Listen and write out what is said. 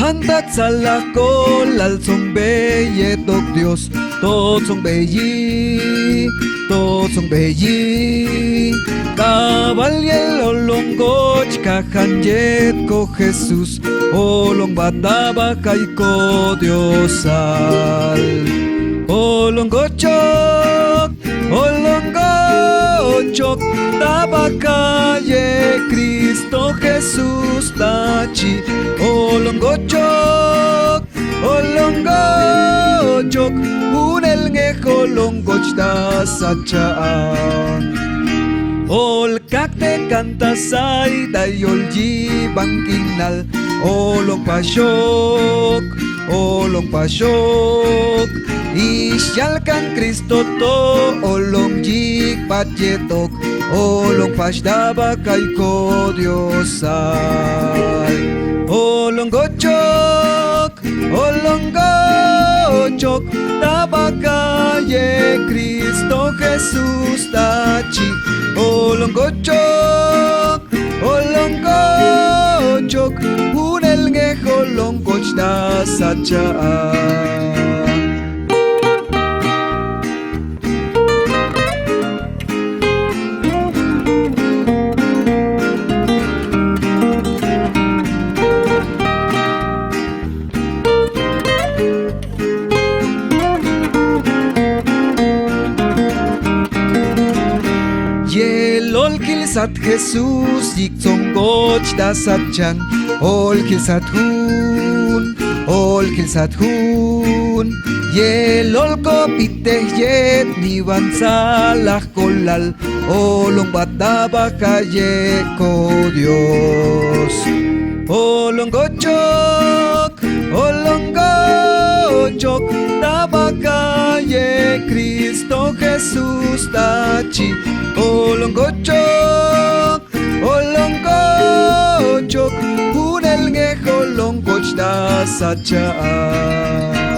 Handat salakol al son beye tok Dios, tot son belli, tot son belli. Cabaliel olongoch kahanjet ko Jesús, olong bataba kaiko Diosal. Olongochok, olongochok, tabakaye Cristo Jesús tachi. Olongochok, olongochok, unel ngejo longoch da sachaan. Ol kakte kanta say dayol ji bangkinal, olong pasyok, olong pasyok. Isyalkan Kristo to, olong jik patyetok, olong pasdaba kay ko Diyosay. Olong gochok, olong gochok, tabakaye Kristo Jesus tachi. Olong gochok, olong gochok, unel ngejo longgoch da sachaan. Ol kilsat Jesus yik zongoch da satchan. Ol kilsat hun, ol kilsat hun. Ol kopiteh yet niwan salah kolal. Olong bataba kaye ko Dios. Olong gochok, olong gochok, tabakaye Cristo Jesus tachi. Olong gochok, olong gochok, unel ngejo longgoch da sachaan.